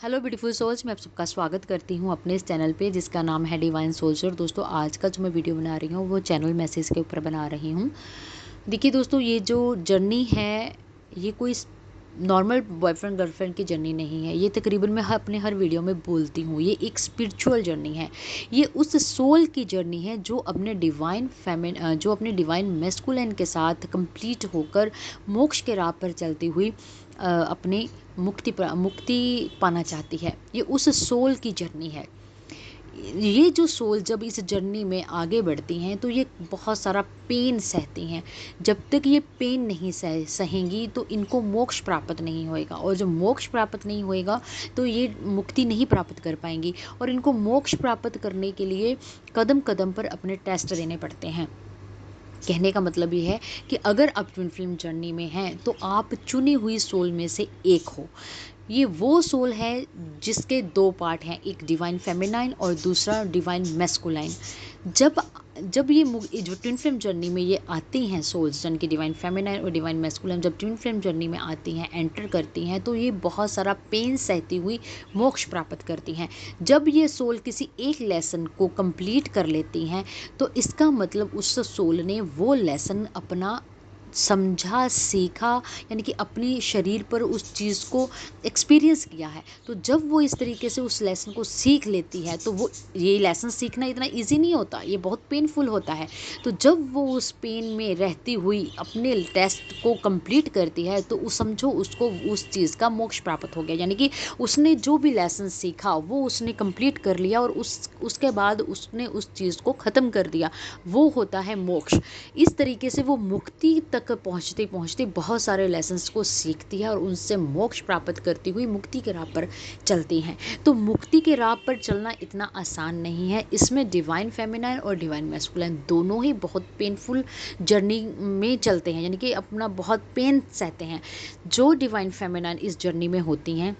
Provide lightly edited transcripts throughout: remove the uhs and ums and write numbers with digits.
Hello beautiful souls, मैं आप सबका स्वागत करती हूँ अपने इस चैनल पे जिसका नाम है डिवाइन सोल्जर। दोस्तों, आज का जो मैं वीडियो बना रही हूँ वो चैनल मैसेज के ऊपर बना रही हूँ। देखिए दोस्तों, ये जो जर्नी है ये कोई नॉर्मल बॉयफ्रेंड गर्लफ्रेंड की जर्नी नहीं है। ये तकरीबन मैं अपने हर वीडियो में बोलती हूँ, ये एक स्पिरिचुअल जर्नी है। ये उस सोल की जर्नी है जो अपने डिवाइन मेस्कुलिन के साथ कंप्लीट होकर मोक्ष के राह पर चलती हुई अपनी मुक्ति पाना चाहती है। ये उस सोल की जर्नी है। ये जो सोल जब इस जर्नी में आगे बढ़ती हैं तो ये बहुत सारा पेन सहती हैं। जब तक ये पेन नहीं सहेंगी तो इनको मोक्ष प्राप्त नहीं होएगा, और जब मोक्ष प्राप्त नहीं होएगा तो ये मुक्ति नहीं प्राप्त कर पाएंगी। और इनको मोक्ष प्राप्त करने के लिए कदम कदम पर अपने टेस्ट देने पड़ते हैं। कहने का मतलब ये है कि अगर आप ट्विन फिल्म जर्नी में हैं तो आप चुनी हुई सोल में से एक हो। ये वो सोल है जिसके दो पार्ट हैं, एक डिवाइन फेमिनाइन और दूसरा डिवाइन मैस्कुलाइन। जब जब ये जो ट्विन फ्लेम जर्नी में ये आती हैं सोल्स, जन की डिवाइन फेमिनाइन और डिवाइन मैस्कुलाइन जब ट्विन फ्लेम जर्नी में आती हैं, एंटर करती हैं, तो ये बहुत सारा पेन सहती हुई मोक्ष प्राप्त करती हैं। जब ये सोल किसी एक लेसन को कंप्लीट कर लेती हैं तो इसका मतलब उस सोल ने वो लेसन अपना समझा, सीखा, यानी कि अपनी शरीर पर उस चीज़ को एक्सपीरियंस किया है। तो जब वो इस तरीके से उस लेसन को सीख लेती है तो वो, ये लेसन सीखना इतना इजी नहीं होता, ये बहुत पेनफुल होता है। तो जब वो उस पेन में रहती हुई अपने टेस्ट को कंप्लीट करती है तो समझो उसको उस चीज़ का मोक्ष प्राप्त हो गया। यानी कि उसने जो भी लेसन सीखा वो उसने कंप्लीट कर लिया और उसके बाद उसने उस चीज़ को ख़त्म कर दिया। वो होता है मोक्ष। इस तरीके से वो मुक्ति तक पहुँचते पहुँचते बहुत सारे लेसन्स को सीखती है और उनसे मोक्ष प्राप्त करती हुई मुक्ति के राह पर चलती हैं। तो मुक्ति के राह पर चलना इतना आसान नहीं है। इसमें डिवाइन फेमिनाइन और डिवाइन मैस्कुलाइन दोनों ही बहुत पेनफुल जर्नी में चलते हैं, यानी कि अपना बहुत पेन सहते हैं। जो डिवाइन फेमिनाइन इस जर्नी में होती हैं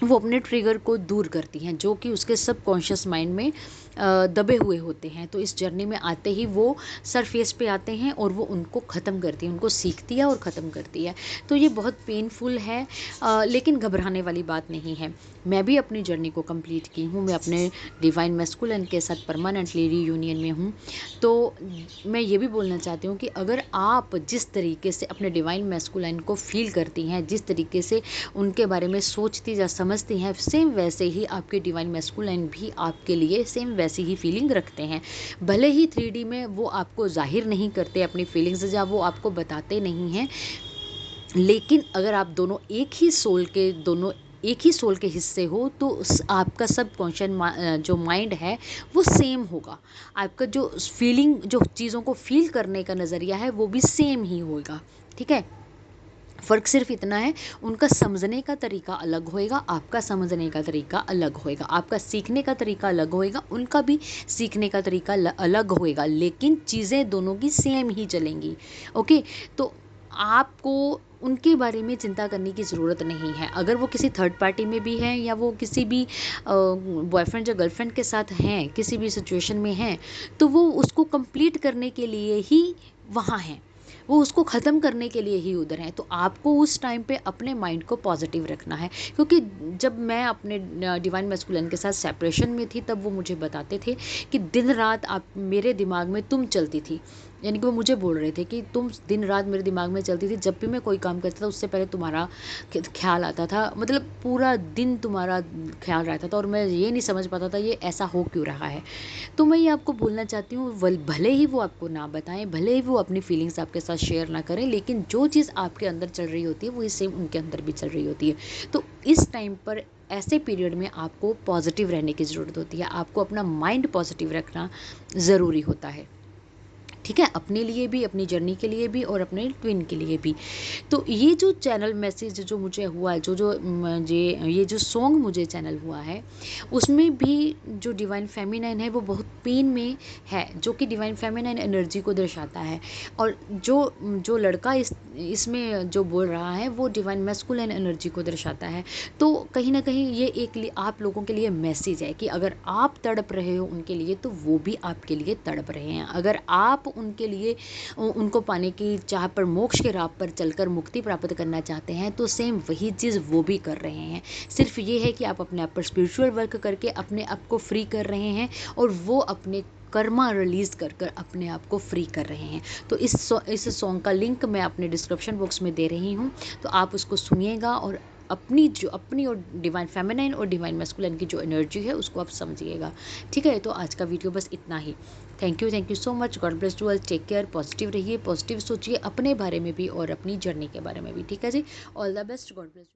वो अपने ट्रिगर को दूर करती हैं, जो कि उसके सबकॉन्शियस माइंड में दबे हुए होते हैं। तो इस जर्नी में आते ही वो सरफेस पे आते हैं और वो उनको ख़त्म करती है, उनको सीखती है और ख़त्म करती है। तो ये बहुत पेनफुल है, लेकिन घबराने वाली बात नहीं है। मैं भी अपनी जर्नी को कंप्लीट की हूँ। मैं अपने डिवाइन मैस्कुलिन के साथ परमानेंटली रीयूनियन में हूँ। तो मैं ये भी बोलना चाहती हूँ कि अगर आप जिस तरीके से अपने डिवाइन मैस्कुलिन को फील करती हैं, जिस तरीके से उनके बारे में सोचती या समझती हैं, सेम वैसे ही आपके डिवाइन मैस्कुलाइन भी आपके लिए सेम वैसी ही फीलिंग रखते हैं। भले ही 3D में वो आपको जाहिर नहीं करते अपनी फीलिंग्स, या वो आपको बताते नहीं हैं, लेकिन अगर आप दोनों एक ही सोल के हिस्से हो तो आपका सबकॉन्शियस जो माइंड है वो सेम होगा। आपका जो फीलिंग, जो चीज़ों को फील करने का नज़रिया है वो भी सेम ही होगा। ठीक है, फ़र्क सिर्फ इतना है, उनका समझने का तरीका अलग होएगा, आपका समझने का तरीका अलग होएगा। आपका सीखने का तरीका अलग होएगा, उनका भी सीखने का तरीका अलग होएगा, लेकिन चीज़ें दोनों की सेम ही चलेंगी। ओके, तो आपको उनके बारे में चिंता करने की ज़रूरत नहीं है। अगर वो किसी थर्ड पार्टी में भी हैं या वो किसी भी बॉयफ्रेंड या गर्लफ्रेंड के साथ हैं, किसी भी सिचुएशन में हैं, तो वो उसको कंप्लीट करने के लिए ही वहाँ हैं, वो उसको ख़त्म करने के लिए ही उधर हैं। तो आपको उस टाइम पे अपने माइंड को पॉजिटिव रखना है, क्योंकि जब मैं अपने डिवाइन मैस्कुलिन के साथ सेपरेशन में थी तब वो मुझे बताते थे कि दिन रात आप मेरे दिमाग में तुम चलती थी। यानी कि वो मुझे बोल रहे थे कि तुम दिन रात मेरे दिमाग में चलती थी, जब भी मैं कोई काम करता था उससे पहले तुम्हारा ख्याल आता था, मतलब पूरा दिन तुम्हारा ख्याल रहता था और मैं ये नहीं समझ पाता था ये ऐसा हो क्यों रहा है। तो मैं ये आपको बोलना चाहती हूँ, भले ही वो आपको ना बताएं, भले ही वो अपनी फीलिंग्स आपके साथ शेयर ना करें, लेकिन जो चीज़ आपके अंदर चल रही होती है वही सेम उनके अंदर भी चल रही होती है। तो इस टाइम पर, ऐसे पीरियड में आपको पॉजिटिव रहने की ज़रूरत होती है, आपको अपना माइंड पॉजिटिव रखना ज़रूरी होता है। ठीक है, अपने लिए भी, अपनी जर्नी के लिए भी और अपने ट्विन के लिए भी। तो ये जो चैनल मैसेज जो मुझे हुआ है, ये जो सॉन्ग मुझे चैनल हुआ है, उसमें भी जो डिवाइन फेमिनाइन है वो बहुत पेन में है, जो कि डिवाइन फेमिनाइन एनर्जी को दर्शाता है। और जो जो लड़का इसमें जो बोल रहा है वो डिवाइन मैस्कुलिन एनर्जी को दर्शाता है। तो कहीं ना कहीं ये एक आप लोगों के लिए मैसेज है कि अगर आप तड़प रहे हो उनके लिए तो वो भी आपके लिए तड़प रहे हैं। अगर आप उनके लिए उनको पाने की चाह पर, मोक्ष के राह पर चलकर मुक्ति प्राप्त करना चाहते हैं, तो सेम वही चीज़ वो भी कर रहे हैं। सिर्फ ये है कि आप अपने आप पर स्पिरिचुअल वर्क करके अपने आप को फ्री कर रहे हैं और वो अपने कर्मा रिलीज कर कर अपने आप को फ्री कर रहे हैं। तो इस सॉन्ग का लिंक मैं अपने डिस्क्रिप्शन बॉक्स में दे रही हूँ, तो आप उसको सुनिएगा और अपनी और डिवाइन फेमिनाइन और डिवाइन मैस्कुलिन की जो एनर्जी है उसको आप समझिएगा। ठीक है, तो आज का वीडियो बस इतना ही। Thank you so much. God bless you all. Take care. Positive रहिए, पॉजिटिव सोचिए अपने बारे में भी और अपनी जर्नी के बारे में भी। ठीक है जी, all the best. God bless.